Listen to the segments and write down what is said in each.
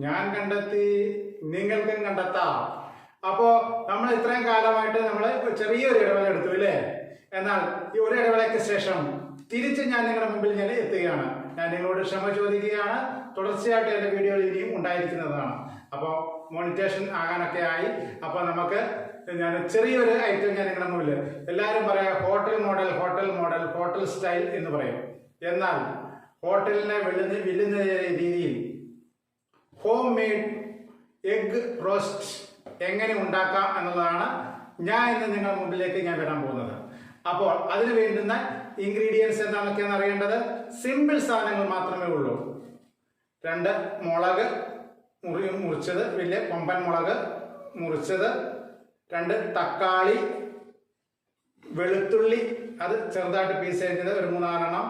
ഞാൻ കണ്ടെത്തി, നിങ്ങൾക്കും കണ്ടെത്താം. അപ്പോൾ നമ്മൾ ഇത്രയും കാലമായിട്ട് നമ്മൾ ചെറിയൊരു ഇടവേള എടുത്തു അല്ലേ? എന്നാൽ ഈ ഒരു ഇടവേളയ്ക്ക് ശേഷം തിരിച്ച് ഞാൻ നിങ്ങളുടെ മുമ്പിൽ ഞാൻ എത്തുകയാണ്. ഞാൻ നിങ്ങളോട് ക്ഷമ ചോദിക്കുകയാണ്. തുടർച്ചയായിട്ട് എൻ്റെ വീഡിയോയിൽ ഇനിയും ഉണ്ടായിരിക്കുന്നതാണ്. അപ്പോൾ മോണിറ്റേഷൻ ആകാനൊക്കെ ആയി. അപ്പോൾ നമുക്ക് ഞാൻ ചെറിയൊരു ഐറ്റം ഞാൻ നിങ്ങളുടെ മുമ്പിൽ, എല്ലാവരും പറയാം hotel model, hotel model, hotel style എന്ന് പറയും. എന്നാൽ ഹോട്ടലിനെ വെല്ലുന്ന രീതിയിൽ ഹോം മെയ്ഡ് എഗ് റോസ്റ്റ് എങ്ങനെ ഉണ്ടാക്കാം എന്നുള്ളതാണ് ഞാൻ ഇന്ന് നിങ്ങളുടെ മുമ്പിലേക്ക് ഞാൻ വരാൻ പോകുന്നത്. അപ്പോൾ അതിന് വേണ്ടുന്ന ഇൻഗ്രീഡിയൻസ് എന്താണെന്നൊക്കെയാണ് അറിയേണ്ടത്. സിമ്പിൾ സാധനങ്ങൾ മാത്രമേ ഉള്ളൂ. 2 മുളക് മുറിച്ചത്, വലിയ കൊമ്പൻ മുളക് മുറിച്ചത്, 2 തക്കാളി, വെളുത്തുള്ളി അത് ചെറുതായിട്ട് പീസ് അരിഞ്ഞത് ഒരു 3-4 എണ്ണം,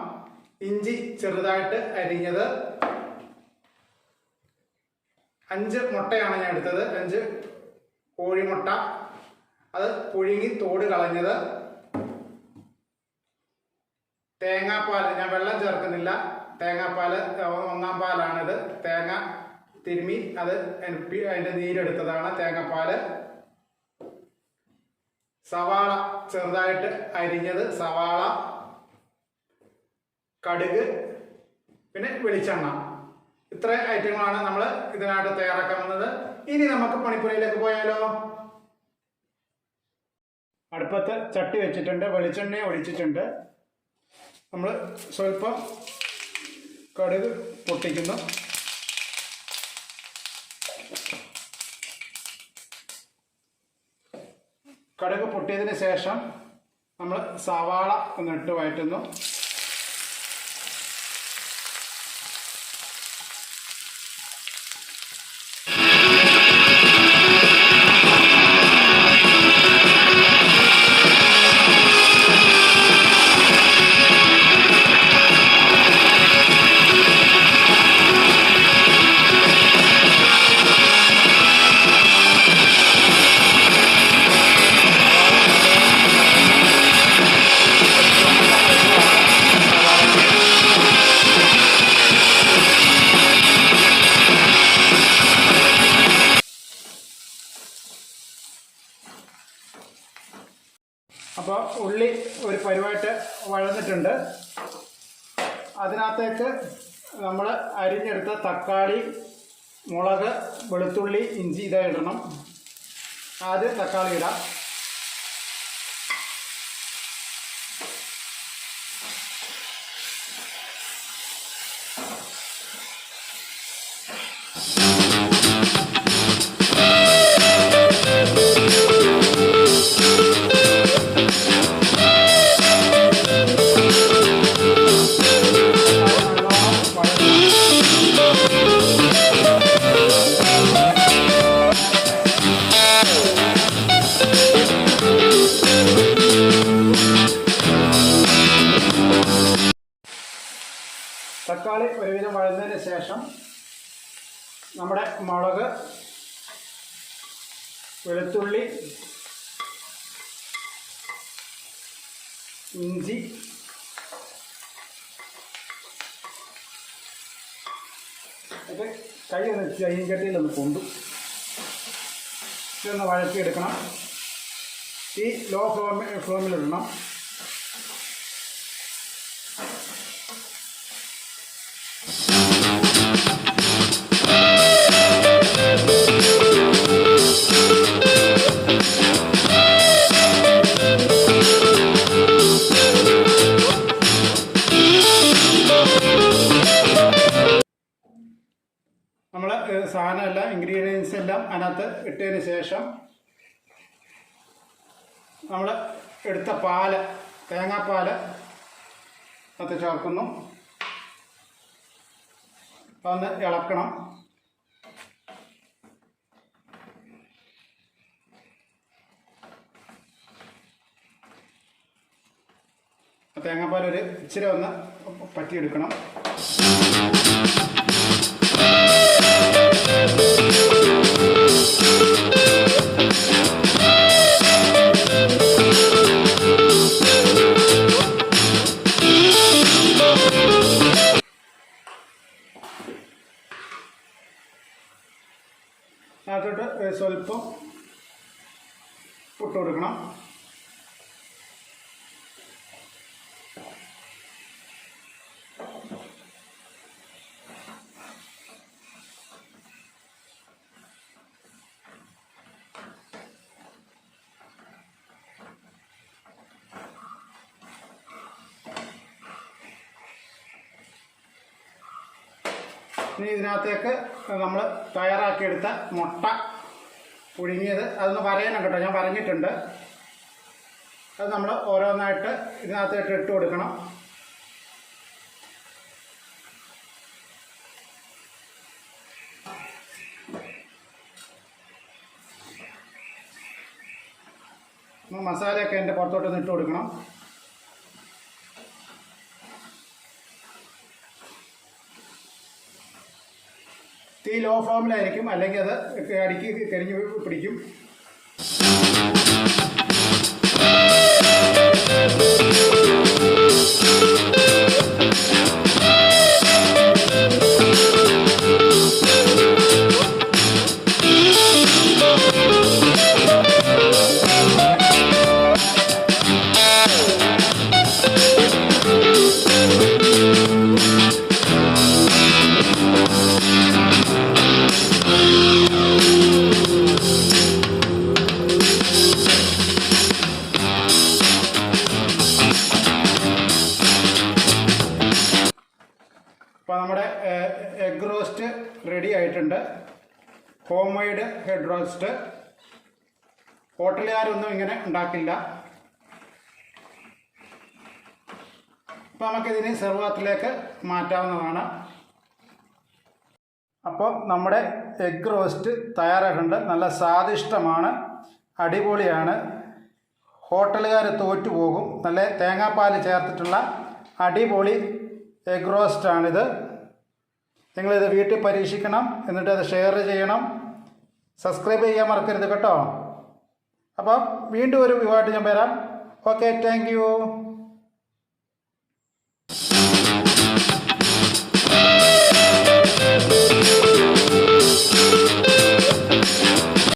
ഇഞ്ചി ചെറുതായിട്ട് അരിഞ്ഞത്, 5 മുട്ടയാണ് ഞാൻ എടുത്തത്, 5 കോഴിമുട്ട അത് പുഴുങ്ങി തോട് കളഞ്ഞത്, തേങ്ങാപ്പാൽ ഞാൻ വെള്ളം ചേർക്കുന്നില്ല, തേങ്ങാപ്പാൽ 1-ാം പാലാണിത്, തേങ്ങ തിരുമ്മി അത് അതിൻ്റെ നീരെടുത്തതാണ് തേങ്ങാപ്പാൽ, സവാള ചെറുതായിട്ട് അരിഞ്ഞത്, സവാള, കടുക്, പിന്നെ വെളിച്ചെണ്ണ. ഇത്ര ഐറ്റങ്ങളാണ് നമ്മൾ ഇതിനായിട്ട് തയ്യാറാക്കാൻ വന്നത്. ഇനി നമുക്ക് പണിപ്പുരയിലേക്ക് പോയാലോ? അടുപ്പത്ത് ചട്ടി വെച്ചിട്ടുണ്ട്, വെളിച്ചെണ്ണ ഒഴിച്ചിട്ടുണ്ട്. നമ്മൾ സ്വല്പം കടുക് പൊട്ടിക്കുന്നു. കടുക് പൊട്ടിയതിന് ശേഷം നമ്മൾ സവാള ഒന്നിട്ട് വഴറ്റുന്നു. അപ്പോൾ ഉള്ളി ഒരു പരുവായിട്ട് വഴന്നിട്ടുണ്ട്. അതിനകത്തേക്ക് നമ്മൾ അരിഞ്ഞെടുത്ത തക്കാളി, മുളക്, വെളുത്തുള്ളി, ഇഞ്ചി ഇടണം. ആദ്യം തക്കാളി ഇടാം. തക്കാളി ഒരുവിധം വഴന്നതിന് ശേഷം നമ്മുടെ മുളക്, വെളുത്തുള്ളി, ഇഞ്ചി, ഒക്കെ കൈ ഒന്ന് ചീഞ്ചട്ടിയിലൊന്ന് കൊണ്ടു ഇതൊന്ന് വഴറ്റിയെടുക്കണം. ഈ ലോ ഫ്ലെയിമിലിടണം. നമ്മൾ സാധനം എല്ലാം ഇൻഗ്രീഡിയൻസ് എല്ലാം അതിനകത്ത് ഇട്ടതിന് ശേഷം നമ്മൾ എടുത്ത പാല്, തേങ്ങാപ്പാൽ അത് ചേർക്കുന്നു. അതൊന്ന് ഇളക്കണം. തേങ്ങാപ്പാൽ ഒരു ഇച്ചിരി ഒന്ന് പറ്റിയെടുക്കണം. ഇനി ഇതിനകത്തേക്ക് നമ്മൾ തയ്യാറാക്കിയെടുത്ത മുട്ട പുഴുങ്ങിയത് അതൊന്ന് വരയണം കേട്ടോ, ഞാൻ പറഞ്ഞിട്ടുണ്ട്. അത് നമ്മൾ ഓരോന്നായിട്ട് ഇതിനകത്തേക്ക് ഇട്ട് കൊടുക്കണം. മസാലയൊക്കെ എൻ്റെ പുറത്തോട്ടൊന്ന് ഇട്ട് കൊടുക്കണം. തീ ലോ ഫ്ലെയിമിലായിരിക്കും, അല്ലെങ്കിൽ അത് അടിക്ക് കരിഞ്ഞ് പിടിക്കും. അപ്പോൾ നമ്മുടെ എഗ് റോസ്റ്റ് റെഡി ആയിട്ടുണ്ട്. ഹോം മെയ്ഡ് ഹെഡ് റോസ്റ്റ്. ഹോട്ടലുകാരൊന്നും ഇങ്ങനെ ഉണ്ടാക്കില്ല. അപ്പോൾ നമുക്കിതിനെ സെർവാത്തിലേക്ക് മാറ്റാവുന്നതാണ്. അപ്പോൾ നമ്മുടെ എഗ് റോസ്റ്റ് തയ്യാറായിട്ടുണ്ട്. നല്ല സ്വാദിഷ്ടമാണ്, അടിപൊളിയാണ്. ഹോട്ടലുകാർ തോറ്റുപോകും. നല്ല തേങ്ങാപ്പാൽ ചേർത്തിട്ടുള്ള അടിപൊളി എഗ് റോസ്റ്റാണിത്. നിങ്ങളിത് വീട്ടിൽ പരീക്ഷിക്കണം, എന്നിട്ട് അത് ഷെയർ ചെയ്യണം, സബ്സ്ക്രൈബ് ചെയ്യാൻ മറക്കരുത് കേട്ടോ. അപ്പം വീണ്ടും ഒരു വിഭവമായിട്ട് ഞാൻ വരാം. Okay, thank you.